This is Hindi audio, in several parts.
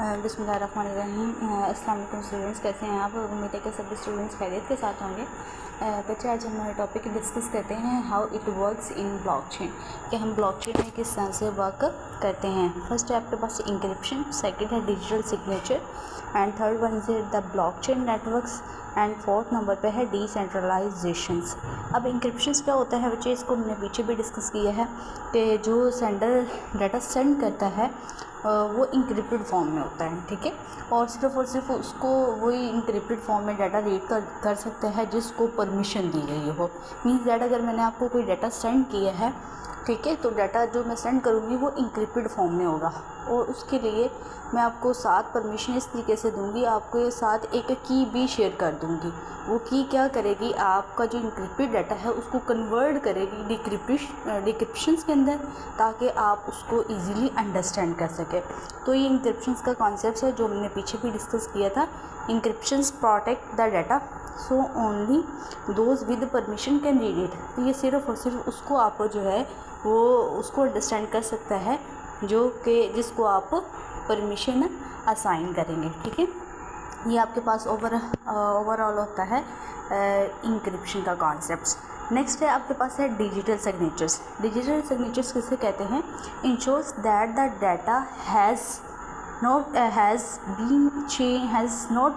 बिस्मिल्लाहिर्रहमानिर्रहीम। अस्सलाम वालेकुम स्टूडेंट्स, कैसे हैं आप? उम्मीद है कि सभी स्टूडेंट्स खैरियत के साथ होंगे। बच्चे, आज हम हमारे टॉपिक डिस्कस करते हैं how it works in blockchain, कि हम ब्लॉकचेन में किस तरह से वर्क करते हैं। फर्स्ट है आपके पास इंक्रिप्शन, सेकंड है digital signature, and third one is the blockchain networks, and fourth number पे है डिसेंट्रलाइजेशंस। अब इंक्रिप्शंस क्या होता है बच्चे, इसको हमने पीछे भी डिस्कस किया है कि जो सेंडर डाटा सेंड करता है वो इंक्रिप्टेड फॉर्म में होता है, ठीक है, और सिर्फ उसको वही इंक्रिप्टेड फॉर्म में डाटा रीड कर सकते हैं जिसको परमिशन दी गई हो। मीन्स दैट अगर मैंने आपको कोई डाटा सेंड किया है, ठीक है, तो डाटा जो मैं सेंड करूँगी वो इंक्रिप्टेड फॉर्म में होगा, और उसके लिए मैं आपको साथ परमिशन इस तरीके से दूंगी, आपको ये साथ एक की भी शेयर कर दूंगी। वो की क्या करेगी, आपका जो इंक्रिप्टेड डाटा है उसको कन्वर्ट करेगी डिक्रिप्शंस के अंदर, ताकि आप उसको इजीली अंडरस्टैंड कर सकें। तो ये इंक्रिप्शंस का कॉन्सेप्ट है जो हमने पीछे भी डिस्कस किया था। Encryptions protect the data so only those with permission can read it. तो ये सिर्फ और सिर्फ उसको आप जो है वो उसको अंडरस्टैंड कर सकता है जो कि जिसको आप परमिशन असाइन करेंगे, ठीक है। ये आपके पास ओवरऑल होता है इंक्रिप्शन का कॉन्सेप्ट। नेक्स्ट है आपके पास है डिजिटल सिग्नेचर्स। डिजिटल सिग्नेचर्स किसे कहते हैं? Ensures that the data has not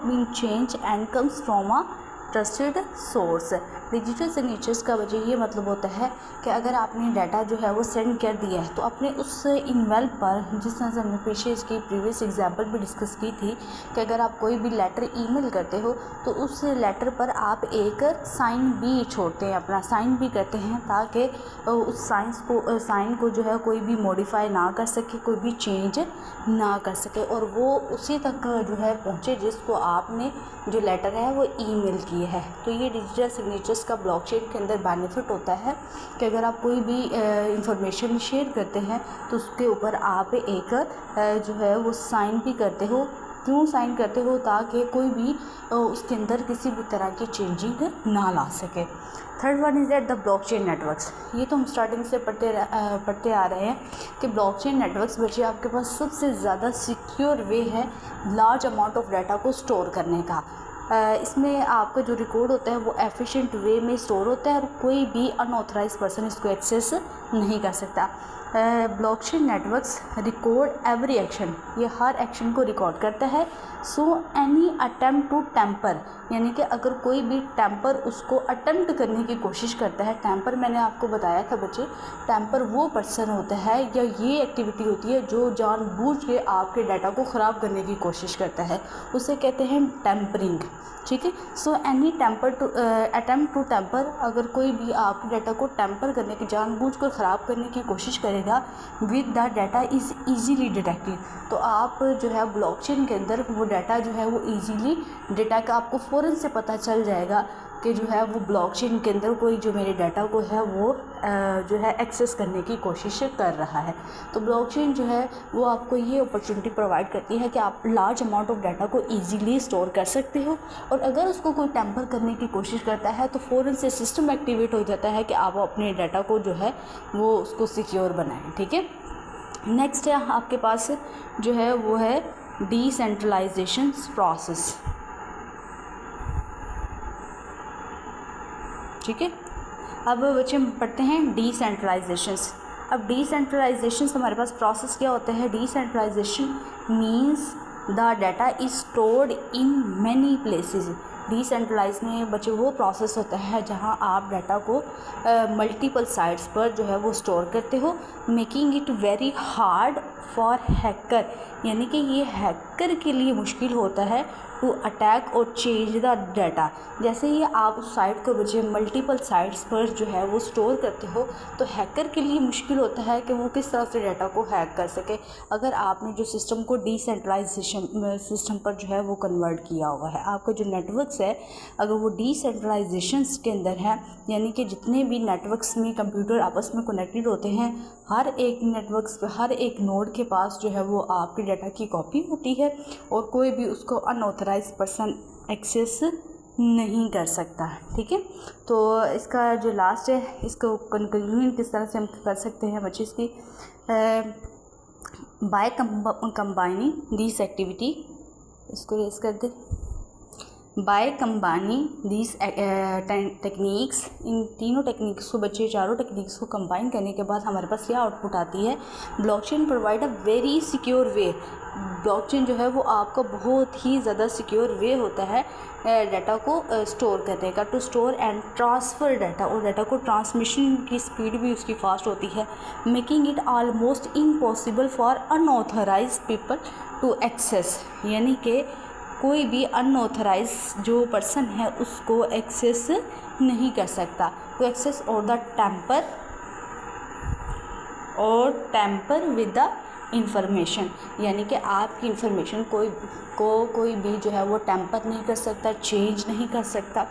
been changed and comes from a trusted source. Digital signatures का वजह ये मतलब होता है कि अगर आपने डाटा जो है वो सेंड कर दिया है तो अपने उस इनवेल्प पर, जिस तरह से हमने पीछे इसकी प्रीवियस एग्जांपल भी डिस्कस की थी कि अगर आप कोई भी लेटर ईमेल करते हो तो उस लेटर पर आप एक साइन भी छोड़ते हैं, अपना साइन भी करते हैं, ताकि उस साइन को जो है कोई भी मॉडिफाई ना कर सके, कोई भी चेंज ना कर सके, और वो उसी तक जो है पहुँचे जिसको आपने जो लेटर है वो ईमेल की है। तो ये डिजिटल सिग्नेचर्स का ब्लॉकचेन के अंदर बेनिफिट होता है कि अगर आप कोई भी इंफॉर्मेशन शेयर करते हैं तो उसके ऊपर आप एक जो है वो साइन भी करते हो। क्यों साइन करते हो? ताकि कोई भी उसके अंदर किसी भी तरह की चेंजिंग ना ला सके। Third one is that the blockchain networks. ये तो हम स्टार्टिंग से पढ़ते आ रहे हैं कि ब्लॉकचेन नेटवर्क्स बच्चे आपके पास सबसे ज़्यादा सिक्योर वे है लार्ज अमाउंट ऑफ डाटा को स्टोर करने का। इसमें आपका जो रिकॉर्ड होता है वो एफिशिएंट वे में स्टोर होता है और कोई भी अनऑथराइज्ड पर्सन इसको एक्सेस नहीं कर सकता। Blockchain networks record every action, ये हर एक्शन को रिकॉर्ड करता है। So any attempt to tamper, यानी कि अगर कोई भी टेम्पर उसको अटेम्प्ट करने की कोशिश करता है, टेम्पर मैंने आपको बताया था बच्चे, टेम्पर वो पर्सन होता है या ये एक्टिविटी होती है जो जानबूझ के आपके डाटा को ख़राब करने की कोशिश करता है, उसे कहते हैं टेम्परिंग, ठीक है। So any attempt to tamper, अगर कोई भी आपके डाटा को टेम्पर करने की, जानबूझ कर ख़राब करने की कोशिश करेगा, with the data is easily detected, तो आप जो है ब्लॉकचेन के अंदर वो डाटा जो है वो ईजीली डाटा का आपको फ़ौरन से पता चल जाएगा कि जो है वो ब्लॉकचेन के अंदर कोई जो मेरे डाटा को है वो जो है एक्सेस करने की कोशिश कर रहा है। तो ब्लॉकचेन जो है वो आपको ये अपॉर्चुनिटी प्रोवाइड करती है कि आप लार्ज अमाउंट ऑफ डाटा को इजीली स्टोर कर सकते हो, और अगर उसको कोई टेम्पर करने की कोशिश करता है तो फ़ौरन से सिस्टम एक्टिवेट हो जाता है कि आप अपने डाटा को जो है वो उसको सिक्योर बनाएं, ठीक है। नेक्स्ट है आपके पास जो है वो है डिसेंट्रलाइजेशन प्रोसेस, ठीक है। अब बच्चे हम पढ़ते हैं डिसेंट्रलाइजेशंस। अब डिसेंट्रलाइजेशंस हमारे पास प्रोसेस क्या होता है? Decentralisation means the data is stored in many places. Decentralise में बच्चे वो प्रोसेस होता है जहां आप डाटा को मल्टीपल साइट्स पर जो है वो स्टोर करते हो, making it very hard for hacker, यानी कि ये हैकर के लिए मुश्किल होता है टू अटैक और चेंज द डाटा। जैसे ही आप उस साइट को बच्चे मल्टीपल साइट्स पर जो है वो स्टोर करते हो तो हैकर के लिए मुश्किल होता है कि वो किस तरह से डाटा को हैक कर सके, अगर आपने जो सिस्टम को डिसेंट्रलाइजेशन सिस्टम पर जो है वो कन्वर्ट किया हुआ है। आपका जो नेटवर्क्स है अगर वो डिसेंट्रलाइजेशंस के अंदर है, यानी कि जितने भी नेटवर्क्स में कंप्यूटर आपस में कनेक्टेड होते हैं, हर एक नेटवर्क्स पर हर एक नोड के पास जो है वो आपके डाटा की कॉपी होती है और कोई भी उसको अनऑथराइज्ड पर्सन एक्सेस नहीं कर सकता, ठीक है। तो इसका जो लास्ट है इसको कंक्लूजन किस तरह से हम कर सकते हैं बच्चे, इसकी बाय कंबाइनिंग दिस एक्टिविटी, इसको रेस कर दे, बाय कंबाइनिंग दिस टेक्निक्स, इन तीनों टेक्निक्स को, बच्चे चारों टेक्निक्स को कंबाइन करने के बाद हमारे पास यह आउटपुट आती है, blockchain provide a very secure way. Blockchain जो है वो आपका बहुत ही ज़्यादा सिक्योर वे होता है डाटा को स्टोर करने का, to store and transfer data, और डाटा को ट्रांसमिशन की स्पीड भी उसकी फास्ट होती है, making it almost impossible for unauthorised people to access, यानी कि कोई भी अनऑथराइज जो पर्सन है उसको एक्सेस नहीं कर सकता, टू एक्सेस और the tamper with the information, यानी कि आपकी इंफॉर्मेशन कोई भी जो है वो टैम्पर नहीं कर सकता, चेंज नहीं कर सकता,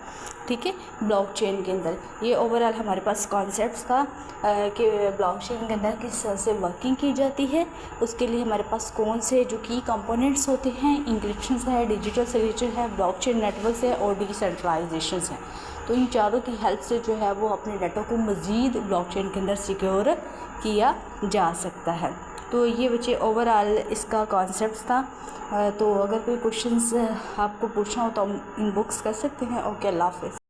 ठीक है, ब्लॉकचेन के अंदर। ये ओवरऑल हमारे पास कॉन्सेप्ट्स था कि ब्लॉकचेन के अंदर किस तरह से वर्किंग की जाती है, उसके लिए हमारे पास कौन से जो की कंपोनेंट्स होते हैं, इंक्रिप्शन है, डिजिटल सिग्नेचर है, ब्लॉकचेन नेटवर्क है और डिसेंट्रलाइजेशन है। तो इन चारों की हेल्प से जो है वो अपने डाटा को मज़ीद ब्लॉकचेन के अंदर सिक्योर किया जा सकता है। तो ये बच्चे ओवरऑल इसका कॉन्सेप्ट था। तो अगर कोई क्वेश्चंस आपको पूछना हो तो हम इनबॉक्स कर सकते हैं। ओके, अल्लाह हाफ़िज़।